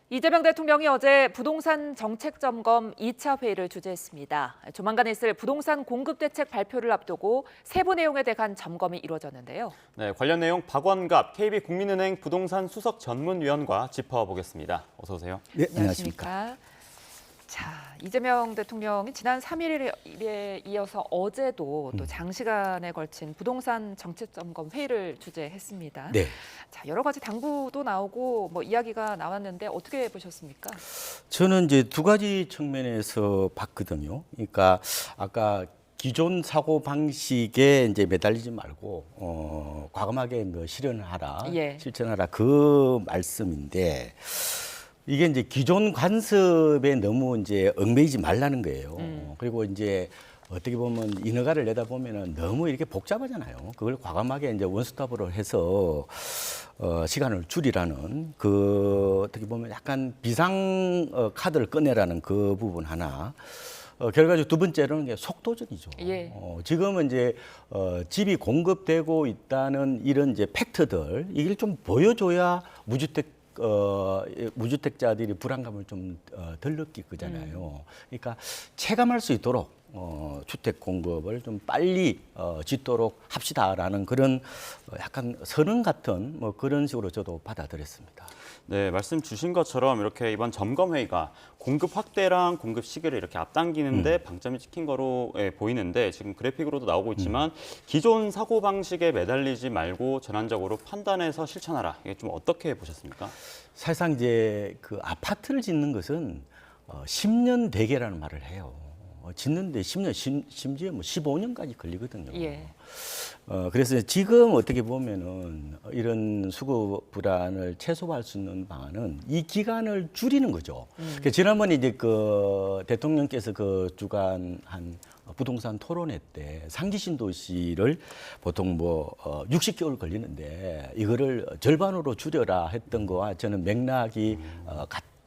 이재명 대통령이 어제 부동산 정책 점검 2차 회의를 주재했습니다. 조만간 있을 부동산 공급 대책 발표를 앞두고 세부 내용에 대한 점검이 이루어졌는데요. 네, 관련 내용 박원갑 KB국민은행 부동산 수석 전문위원과 짚어보겠습니다. 어서 오세요. 네, 안녕하십니까. 자, 이재명 대통령이 지난 3일에 이어서 어제도 또 장시간에 걸친 부동산 정책 점검 회의를 주재했습니다. 네. 자, 여러 가지 당부도 나오고 이야기가 나왔는데 어떻게 보셨습니까? 저는 이제 두 가지 측면에서 봤거든요. 그러니까 아까 기존 사고 방식에 이제 매달리지 말고 과감하게 실현하라, 예. 실천하라 그 말씀인데 이게 이제 기존 관습에 너무 이제 얽매이지 말라는 거예요. 그리고 이제 어떻게 보면 인허가를 내다 보면은 너무 이렇게 복잡하잖아요. 그걸 과감하게 이제 원스톱으로 해서 시간을 줄이라는 그 어떻게 보면 약간 비상 카드를 꺼내라는 그 부분 하나. 결과적으로 두 번째로는 속도전이죠. 예. 지금은 이제 집이 공급되고 있다는 이런 이제 팩트들 이걸 좀 보여줘야 무주택자들이 불안감을 좀 덜 느낄 거잖아요. 그러니까 체감할 수 있도록 주택 공급을 좀 빨리 짓도록 합시다라는 그런 약간 선언 같은 그런 식으로 저도 받아들였습니다. 네, 말씀 주신 것처럼 이렇게 이번 점검회의가 공급 확대랑 공급 시기를 이렇게 앞당기는데 방점이 찍힌 거로 보이는데 지금 그래픽으로도 나오고 있지만 기존 사고방식에 매달리지 말고 전환적으로 판단해서 실천하라. 이게 좀 어떻게 보셨습니까? 사실상 이제 그 아파트를 짓는 것은 10년 대계라는 말을 해요. 짓는데 10년, 심지어 15년까지 걸리거든요. 예. 그래서 지금 어떻게 보면은 이런 수급 불안을 최소화할 수 있는 방안은 이 기간을 줄이는 거죠. 그러니까 지난번에 이제 그 대통령께서 그 주관한 부동산 토론회 때 상기 신도시를 보통 60개월 걸리는데 이거를 절반으로 줄여라 했던 거와 저는 맥락이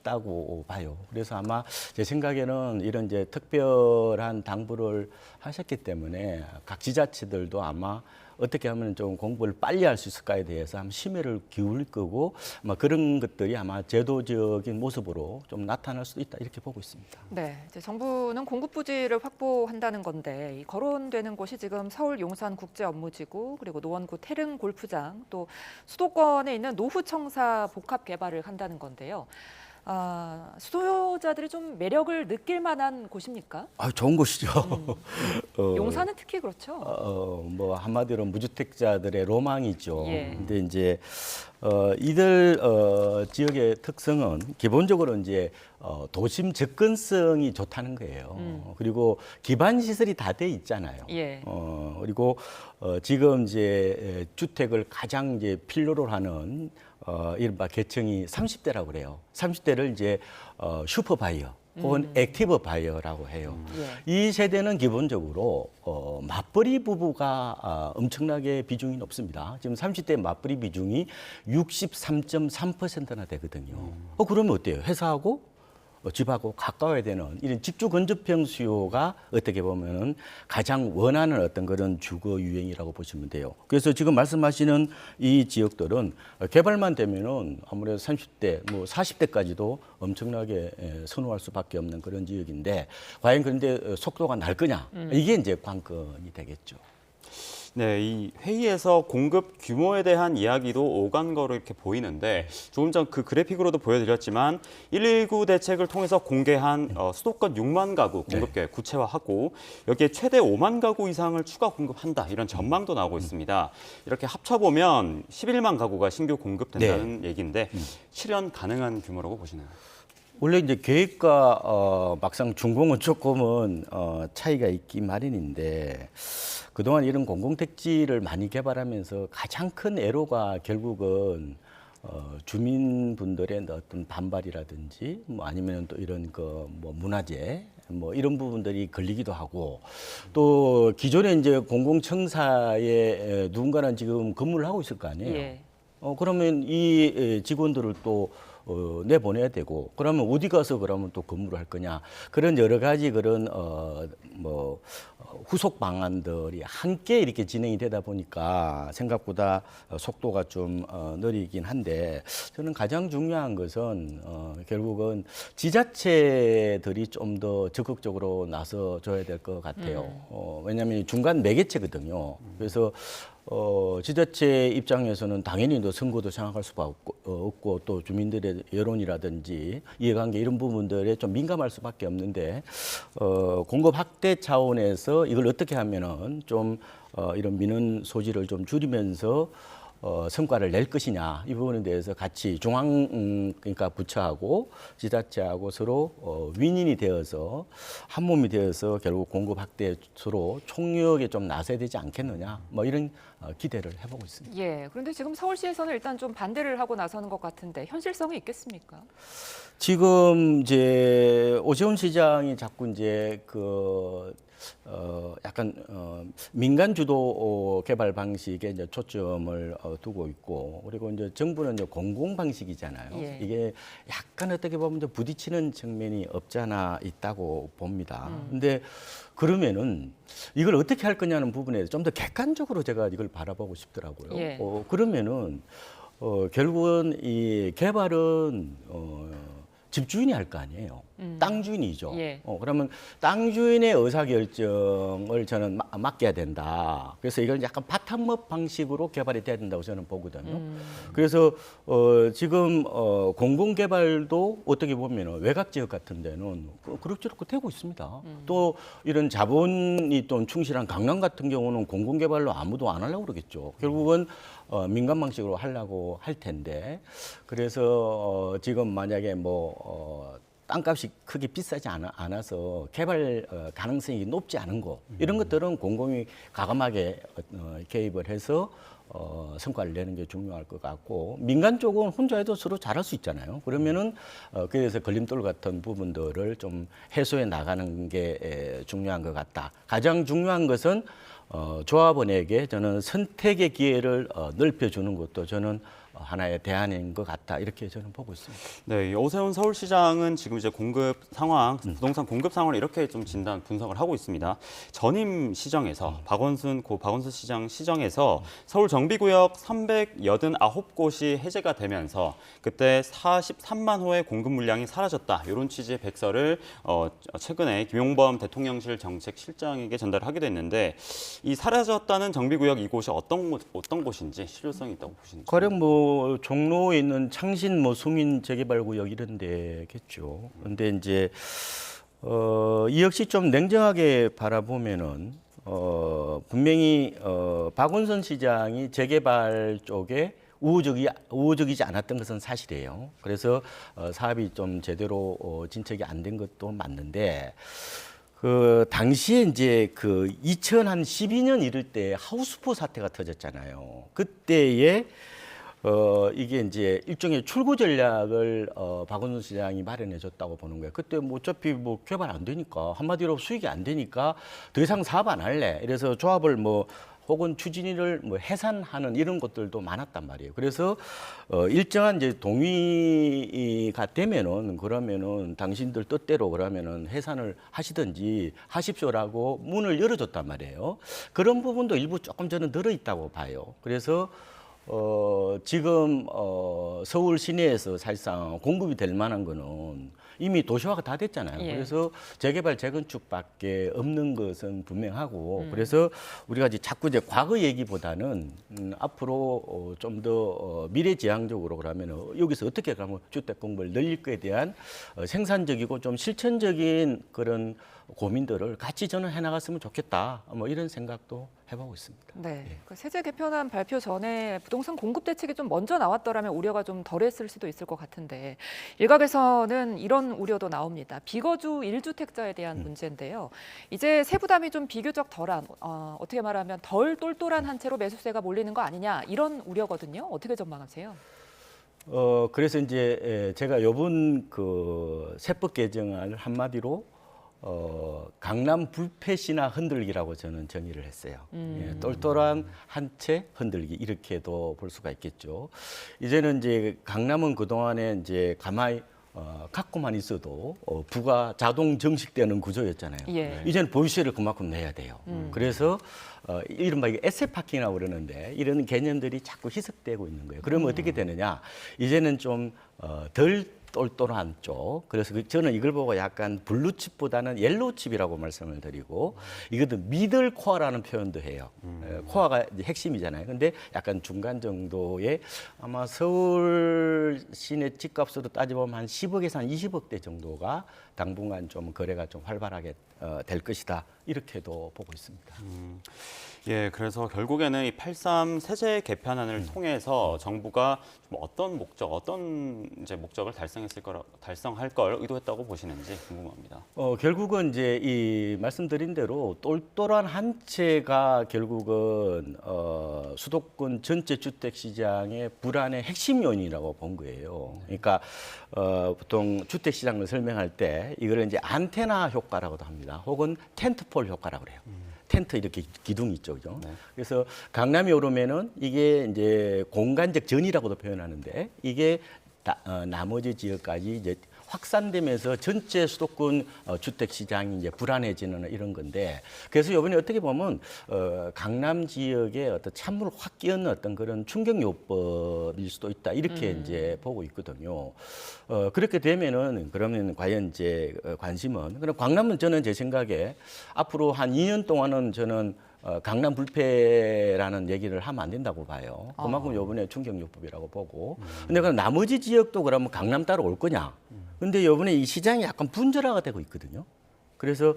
같다고 봐요. 그래서 아마 제 생각에는 이런 이제 특별한 당부를 하셨기 때문에 각 지자체들도 아마 어떻게 하면 좀 공부를 빨리 할 수 있을까에 대해서 한번 심혈을 기울일 거고 아마 그런 것들이 아마 제도적인 모습으로 좀 나타날 수도 있다 이렇게 보고 있습니다. 네, 이제 정부는 공급 부지를 확보한다는 건데 이 거론되는 곳이 지금 서울 용산 국제업무지구 그리고 노원구 태릉 골프장 또 수도권에 있는 노후청사 복합 개발을 한다는 건데요. 수요자들이 좀 매력을 느낄 만한 곳입니까? 좋은 곳이죠. 용산은 특히 그렇죠. 한마디로 무주택자들의 로망이죠. 예. 근데 이제 이들 지역의 특성은 기본적으로 이제 도심 접근성이 좋다는 거예요. 그리고 기반 시설이 다 돼 있잖아요. 예. 그리고 지금 이제 주택을 가장 이제 필요로 하는 이른바 계층이 30대라고 그래요. 30대를 이제 슈퍼바이어 혹은 액티브 바이어라고 해요. 이 세대는 기본적으로 맞벌이 부부가 엄청나게 비중이 높습니다. 지금 30대 맞벌이 비중이 63.3%나 되거든요. 그러면 어때요? 회사하고 집하고 가까워야 되는 이런 직주 근접형 수요가 어떻게 보면은 가장 원하는 어떤 그런 주거 유형이라고 보시면 돼요. 그래서 지금 말씀하시는 이 지역들은 개발만 되면은 아무래도 30대, 40대까지도 엄청나게 선호할 수밖에 없는 그런 지역인데 과연 그런데 속도가 날 거냐? 이게 이제 관건이 되겠죠. 네, 이 회의에서 공급 규모에 대한 이야기도 오간 거로 이렇게 보이는데 조금 전 그 그래픽으로도 보여드렸지만 119 대책을 통해서 공개한 수도권 6만 가구 공급 계획 구체화하고 여기에 최대 5만 가구 이상을 추가 공급한다 이런 전망도 나오고 있습니다. 이렇게 합쳐보면 11만 가구가 신규 공급된다는 얘기인데 실현 가능한 규모라고 보시나요? 원래 이제 계획과 막상 준공은 조금은 차이가 있기 마련인데 그동안 이런 공공택지를 많이 개발하면서 가장 큰 애로가 결국은 주민분들의 어떤 반발이라든지 아니면 또 이런 문화재 이런 부분들이 걸리기도 하고 또 기존에 이제 공공청사에 누군가는 지금 근무를 하고 있을 거 아니에요. 예. 그러면 이 직원들을 또 내보내야 되고 그러면 어디 가서 그러면 또 근무를 할 거냐 그런 여러 가지 그런 후속 방안들이 함께 이렇게 진행이 되다 보니까 생각보다 속도가 좀 느리긴 한데 저는 가장 중요한 것은 결국은 지자체들이 좀 더 적극적으로 나서줘야 될 것 같아요. 왜냐하면 중간 매개체거든요. 그래서 지자체 입장에서는 당연히 선거도 생각할 수밖에 없고 또 주민들의 여론이라든지 이해관계 이런 부분들에 좀 민감할 수밖에 없는데 공급 확대 차원에서 이걸 어떻게 하면은 좀 이런 민원 소지를 좀 줄이면서 성과를 낼 것이냐 이 부분에 대해서 같이 그러니까 부처하고 지자체하고 서로 윈윈이 되어서 한 몸이 되어서 결국 공급 확대 서로 총력에 좀 나서야 되지 않겠느냐 뭐 이런 기대를 해보고 있습니다. 예. 그런데 지금 서울시에서는 일단 좀 반대를 하고 나서는 것 같은데 현실성이 있겠습니까? 지금 이제 오세훈 시장이 자꾸 이제 약간 민간 주도 개발 방식에 이제 초점을 두고 있고 그리고 이제 정부는 이제 공공 방식이잖아요. 예. 이게 약간 어떻게 보면 이제 부딪히는 측면이 없지 않아 있다고 봅니다. 근데 그러면은 이걸 어떻게 할 거냐는 부분에 좀 더 객관적으로 제가 이걸 바라보고 싶더라고요. 예. 그러면은 결국은 이 개발은 집주인이 할 거 아니에요. 땅 주인이죠. 예. 그러면 땅 주인의 의사결정을 저는 맡겨야 된다. 그래서 이걸 약간 바텀업 방식으로 개발이 돼야 된다고 저는 보거든요. 그래서 지금 공공개발도 어떻게 보면 외곽 지역 같은 데는 그럭저럭 되고 있습니다. 또 이런 자본이 또 충실한 강남 같은 경우는 공공개발로 아무도 안 하려고 그러겠죠. 결국은 민간 방식으로 하려고 할 텐데 그래서 지금 만약에 땅값이 크게 비싸지 않아서 개발 가능성이 높지 않은 거 이런 것들은 공공이 과감하게 개입을 해서 성과를 내는 게 중요할 것 같고 민간 쪽은 혼자 해도 서로 잘할 수 있잖아요. 그러면은 그래서 걸림돌 같은 부분들을 좀 해소해 나가는 게 중요한 것 같다. 가장 중요한 것은 조합원에게 저는 선택의 기회를 넓혀주는 것도 저는 하나의 대안인 것 같다 이렇게 저는 보고 있습니다. 네, 이 오세훈 서울시장은 지금 이제 공급 상황, 부동산 공급 상황을 이렇게 좀 진단 분석을 하고 있습니다. 전임 시정에서 박원순 시장 시정에서 서울 정비구역 389곳이 해제가 되면서 그때 43만 호의 공급 물량이 사라졌다 이런 취지의 백서를 최근에 김용범 대통령실 정책실장에게 전달하기도 했는데 이 사라졌다는 정비구역 이곳이 어떤 곳인지 실효성이 있다고 보시는지. 가령 종로에 있는 창신 수민 재개발구역 이런 데겠죠. 그런데 이제 이 역시 좀 냉정하게 바라보면은 분명히 박원순 시장이 재개발 쪽에 우호적이지 않았던 것은 사실이에요. 그래서 사업이 좀 제대로 진척이 안 된 것도 맞는데 당시에 이제 2012년 이럴 때 하우스포 사태가 터졌잖아요. 그때에 이게 이제 일종의 출구 전략을 박원순 시장이 마련해 줬다고 보는 거예요. 그때 어차피 개발 안 되니까 한마디로 수익이 안 되니까 더 이상 사업 안 할래. 이래서 조합을 혹은 추진위를 해산하는 이런 것들도 많았단 말이에요. 그래서 일정한 이제 동의가 되면은 그러면은 당신들 뜻대로 그러면은 해산을 하시든지 하십시오라고 문을 열어줬단 말이에요. 그런 부분도 일부 조금 저는 늘어 있다고 봐요. 그래서 지금 서울 시내에서 사실상 공급이 될 만한 거는 이미 도시화가 다 됐잖아요. 예. 그래서 재개발, 재건축밖에 없는 것은 분명하고 그래서 우리가 이제 자꾸 이제 과거 얘기보다는 앞으로 좀 더 미래지향적으로 그러면 여기서 어떻게 가면 주택 공급을 늘릴 거에 대한 생산적이고 좀 실천적인 그런 고민들을 같이 저는 해나갔으면 좋겠다. 이런 생각도 해보고 있습니다. 네. 예. 그 세제 개편안 발표 전에 부동산 공급 대책이 좀 먼저 나왔더라면 우려가 좀 덜했을 수도 있을 것 같은데 일각에서는 이런 우려도 나옵니다. 비거주 1주택자에 대한 문제인데요. 이제 세부담이 좀 비교적 덜한 어떻게 말하면 덜 똘똘한 한 채로 매수세가 몰리는 거 아니냐 이런 우려거든요. 어떻게 전망하세요? 그래서 이제 제가 이번 세법 개정안을 한마디로 강남 불패시나 흔들기라고 저는 정의를 했어요. 예, 똘똘한 한 채 흔들기 이렇게도 볼 수가 있겠죠. 이제는 이제 강남은 그 동안에 이제 가만히 갖고만 있어도 부가 자동 정식되는 구조였잖아요. 예. 이제는 보유세를 그만큼 내야 돼요. 그래서 이른바 이게 에셋 파킹이라고 그러는데 이런 개념들이 자꾸 희석되고 있는 거예요. 그러면 어떻게 되느냐? 이제는 좀 덜 똘똘한 쪽. 그래서 저는 이걸 보고 약간 블루칩보다는 옐로우칩이라고 말씀을 드리고 이것도 미들 코어라는 표현도 해요. 코어가 이제 핵심이잖아요. 근데 약간 중간 정도의 아마 서울 시내 집값으로 따져보면 한 10억에서 한 20억대 정도가 당분간 좀 거래가 좀 활발하게 될 것이다. 이렇게도 보고 있습니다. 예, 그래서 결국에는 이 8.3 세제 개편안을 통해서 정부가 좀 어떤 이제 목적을 달성할 걸 의도했다고 보시는지 궁금합니다. 결국은 이제 이 말씀드린 대로 똘똘한 한 채가 결국은 수도권 전체 주택 시장의 불안의 핵심 요인이라고 본 거예요. 그러니까 보통 주택 시장을 설명할 때 이거를 이제 안테나 효과라고도 합니다. 혹은 텐트폴 효과라고 그래요. 텐트 이렇게 기둥이 있죠, 그죠? 네. 그래서 강남이 오르면은 이게 이제 공간적 전이라고도 표현하는데 이게 나머지 지역까지 이제 확산되면서 전체 수도권 주택 시장이 이제 불안해지는 이런 건데 그래서 이번에 어떻게 보면 강남 지역에 어떤 찬물을 확 끼얹는 어떤 그런 충격 요법일 수도 있다 이렇게 이제 보고 있거든요. 그렇게 되면은 그러면 과연 이제 관심은 그럼 강남은 저는 제 생각에 앞으로 한 2년 동안은 저는 강남 불패라는 얘기를 하면 안 된다고 봐요. 그만큼 이번에 충격요법이라고 보고. 근데 그럼 나머지 지역도 그러면 강남 따로 올 거냐? 근데 이번에 이 시장이 약간 분절화가 되고 있거든요. 그래서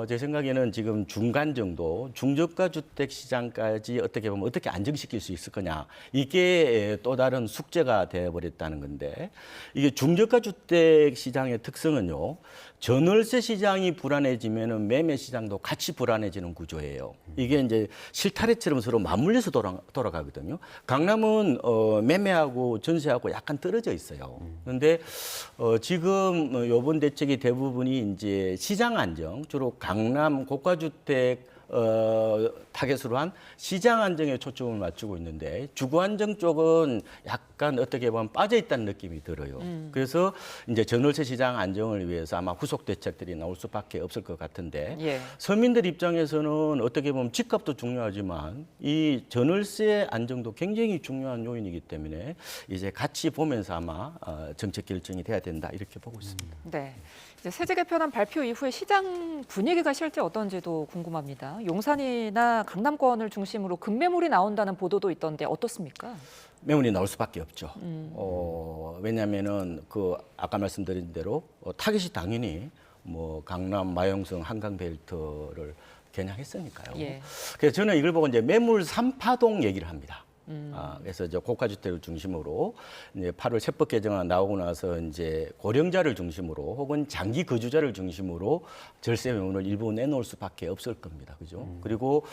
제 생각에는 지금 중간 정도 중저가 주택 시장까지 어떻게 보면 어떻게 안정시킬 수 있을 거냐 이게 또 다른 숙제가 되어버렸다는 건데 이게 중저가 주택 시장의 특성은요 전월세 시장이 불안해지면은 매매 시장도 같이 불안해지는 구조예요. 이게 이제 실타래처럼 서로 맞물려서 돌아가거든요. 강남은 매매하고 전세하고 약간 떨어져 있어요. 그런데 지금 요번 대책의 대부분이 이제 시장 안정, 주로 강남 고가주택 타겟으로 한 시장 안정에 초점을 맞추고 있는데 주거 안정 쪽은 약간 어떻게 보면 빠져 있다는 느낌이 들어요. 그래서 이제 전월세 시장 안정을 위해서 아마 후속 대책들이 나올 수밖에 없을 것 같은데 예. 서민들 입장에서는 어떻게 보면 집값도 중요하지만 이 전월세 안정도 굉장히 중요한 요인이기 때문에 이제 같이 보면서 아마 정책 결정이 돼야 된다 이렇게 보고 있습니다. 네. 이제 세제 개편안 발표 이후에 시장 분위기가 실제 어떤지도 궁금합니다. 용산이나 강남권을 중심으로 급매물이 나온다는 보도도 있던데 어떻습니까? 매물이 나올 수밖에 없죠. 왜냐하면은 그 아까 말씀드린 대로 타깃이 당연히 뭐 강남, 마용성, 한강벨트를 겨냥했으니까요. 예. 그래서 저는 이걸 보고 이제 매물 3파동 얘기를 합니다. 그래서 이제 고가주택을 중심으로 이제 8월 세법 개정안 나오고 나서 이제 고령자를 중심으로 혹은 장기 거주자를 중심으로 절세 매물을 일부 내놓을 수밖에 없을 겁니다. 그죠? 그리고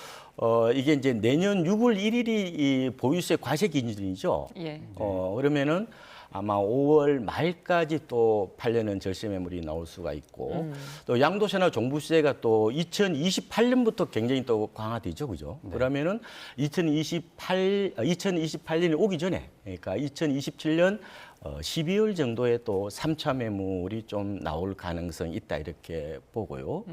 이게 이제 내년 6월 1일이 이 보유세 과세 기준이죠. 예. 그러면은 아마 5월 말까지 또 팔려는 절세 매물이 나올 수가 있고 또 양도세나 종부세가 또 2028년부터 굉장히 또 강화되죠, 그죠? 네. 그러면은 2028년이 오기 전에, 그러니까 2027년 12월 정도에 또 3차 매물이 좀 나올 가능성이 있다 이렇게 보고요.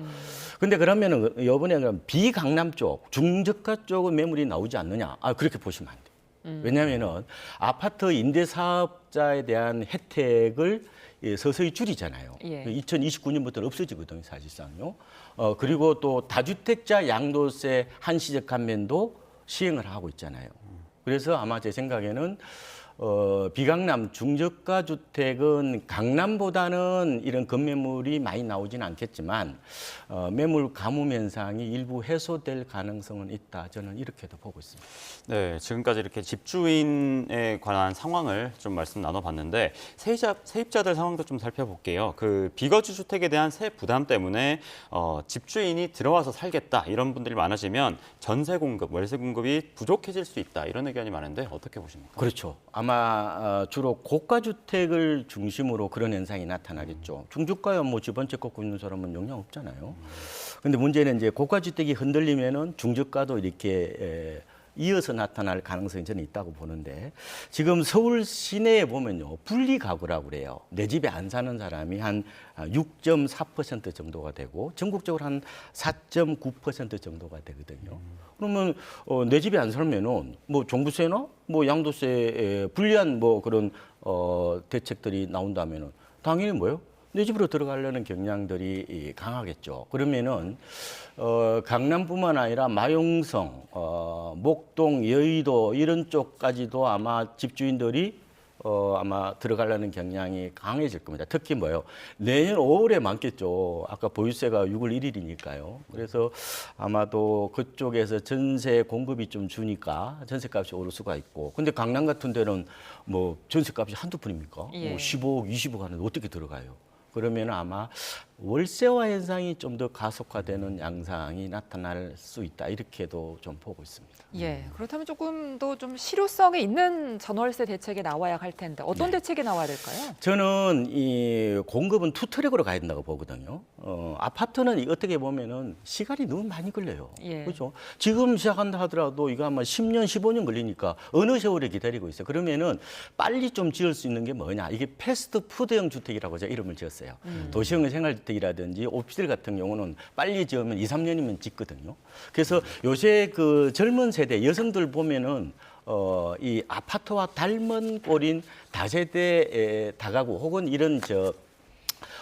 근데 그러면은 이번에 비강남 쪽, 중저가 쪽은 매물이 나오지 않느냐? 그렇게 보시면 안 돼요. 왜냐하면은 아파트 임대 사업자에 대한 혜택을 서서히 줄이잖아요. 예. 2029년부터는 없어지거든요, 사실상요. 그리고 또 다주택자 양도세 한시적 감면도 시행을 하고 있잖아요. 그래서 아마 제 생각에는 비강남 중저가 주택은 강남보다는 이런 급매물이 많이 나오지는 않겠지만 매물 가뭄 현상이 일부 해소될 가능성은 있다. 저는 이렇게도 보고 있습니다. 네, 지금까지 이렇게 집주인에 관한 상황을 좀 말씀 나눠봤는데 세입자들 상황도 좀 살펴볼게요. 그 비거주 주택에 대한 세 부담 때문에 집주인이 들어와서 살겠다 이런 분들이 많아지면 전세 공급, 월세 공급이 부족해질 수 있다 이런 의견이 많은데 어떻게 보십니까? 그렇죠. 아마 주로 고가주택을 중심으로 그런 현상이 나타나겠죠. 중저가야 뭐 집 한 채 갖고 있는 사람은 영향 없잖아요. 근데 문제는 이제 고가주택이 흔들리면은 중저가도 이렇게 이어서 나타날 가능성이 저는 있다고 보는데 지금 서울 시내에 보면요. 분리 가구라고 그래요. 내 집에 안 사는 사람이 한 6.4% 정도가 되고 전국적으로 한 4.9% 정도가 되거든요. 그러면 내 집에 안 살면은 뭐 종부세나 뭐 양도세에 불리한 뭐 그런 대책들이 나온다면은 당연히 뭐요? 내 집으로 들어가려는 경향들이 강하겠죠. 그러면은 강남뿐만 아니라 마용성, 목동, 여의도 이런 쪽까지도 아마 집주인들이 아마 들어가려는 경향이 강해질 겁니다. 특히 뭐요? 내년 5월에 많겠죠. 아까 보유세가 6월 1일이니까요. 그래서 아마도 그쪽에서 전세 공급이 좀 주니까 전세값이 오를 수가 있고. 근데 강남 같은 데는 뭐 전세값이 한두 푼입니까? 예. 뭐 15억, 20억 하는데 어떻게 들어가요? 그러면 아마 월세화 현상이 좀 더 가속화되는 양상이 나타날 수 있다. 이렇게도 좀 보고 있습니다. 예, 그렇다면 조금 더 좀 실효성이 있는 전월세 대책이 나와야 할 텐데 어떤 대책이 나와야 될까요? 저는 이 공급은 투 트랙으로 가야 된다고 보거든요. 아파트는 어떻게 보면은 시간이 너무 많이 걸려요. 예. 그렇죠? 지금 시작한다 하더라도 이거 아마 10년, 15년 걸리니까 어느 세월에 기다리고 있어요. 그러면은 빨리 좀 지을 수 있는 게 뭐냐? 이게 패스트푸드형 주택이라고 제가 이름을 지었어요. 도시형 생활주택이라든지 오피스텔 같은 경우는 빨리 지으면 2, 3년이면 짓거든요. 그래서 요새 그 젊은 세대 여성들 보면은 이 아파트와 닮은 꼴인 다세대 다가구 혹은 이런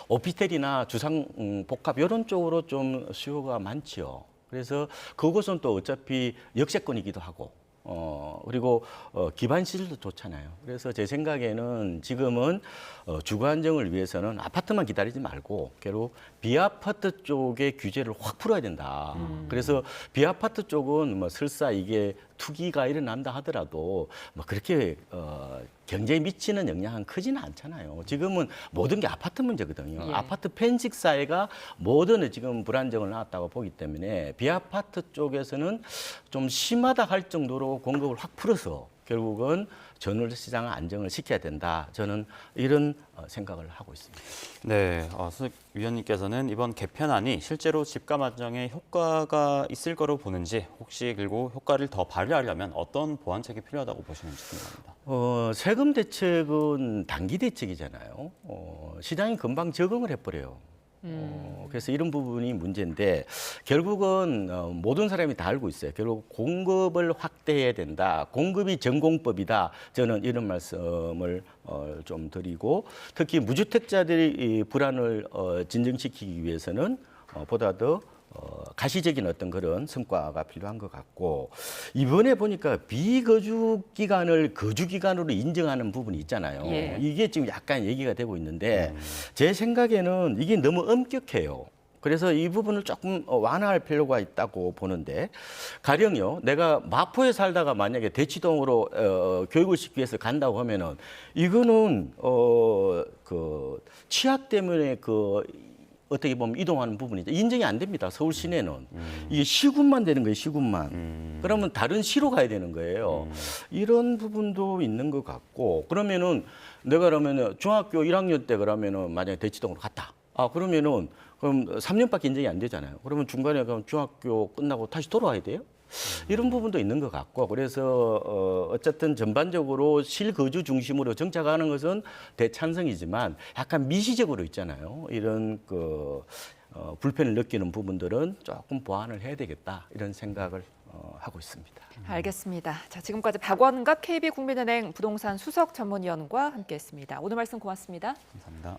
오피스텔이나 주상 복합 이런 쪽으로 좀 수요가 많지요. 그래서 그것은 또 어차피 역세권이기도 하고 그리고 기반 시설도 좋잖아요. 그래서 제 생각에는 지금은 주거 안정을 위해서는 아파트만 기다리지 말고 결국 비아파트 쪽의 규제를 확 풀어야 된다. 그래서 비아파트 쪽은 뭐 설사 이게 투기가 일어난다 하더라도 뭐 그렇게 경제에 미치는 영향은 크지는 않잖아요. 지금은 모든 게 아파트 문제거든요. 예. 아파트 편식 사회가 모든 지금 불안정을 낳았다고 보기 때문에 비아파트 쪽에서는 좀 심하다 할 정도로 공급을 확 풀어서 결국은 전월 시장 안정을 시켜야 된다. 저는 이런 생각을 하고 있습니다. 네, 수석 위원님께서는 이번 개편안이 실제로 집값 안정에 효과가 있을 거로 보는지 혹시 그리고 효과를 더 발휘하려면 어떤 보완책이 필요하다고 보시는지 궁금합니다. 세금 대책은 단기 대책이잖아요. 시장이 금방 적응을 해버려요. 그래서 이런 부분이 문제인데 결국은 모든 사람이 다 알고 있어요. 결국 공급을 확대해야 된다. 공급이 전공법이다. 저는 이런 말씀을 좀 드리고 특히 무주택자들이 이 불안을 진정시키기 위해서는 보다 더 가시적인 어떤 그런 성과가 필요한 것 같고 이번에 보니까 비거주 기간을 거주 기간으로 인정하는 부분이 있잖아요. 예. 이게 지금 약간 얘기가 되고 있는데 제 생각에는 이게 너무 엄격해요. 그래서 이 부분을 조금 완화할 필요가 있다고 보는데 가령요 내가 마포에 살다가 만약에 대치동으로 교육을 시키기 위해서 간다고 하면은 이거는 그 취약 때문에 어떻게 보면 이동하는 부분이죠. 인정이 안 됩니다. 서울 시내는. 이게 시군만 되는 거예요. 시군만. 그러면 다른 시로 가야 되는 거예요. 이런 부분도 있는 것 같고 그러면은 내가 그러면은 중학교 1학년 때 그러면은 만약에 대치동으로 갔다. 그러면은 그럼 3년밖에 인정이 안 되잖아요. 그러면 중간에 그럼 중학교 끝나고 다시 돌아와야 돼요? 이런 부분도 있는 것 같고 그래서 어쨌든 전반적으로 실거주 중심으로 정착하는 것은 대찬성이지만 약간 미시적으로 있잖아요. 이런 불편을 느끼는 부분들은 조금 보완을 해야 되겠다 이런 생각을 하고 있습니다. 알겠습니다. 자, 지금까지 박원갑 KB국민은행 부동산 수석 전문위원과 함께했습니다. 오늘 말씀 고맙습니다. 감사합니다.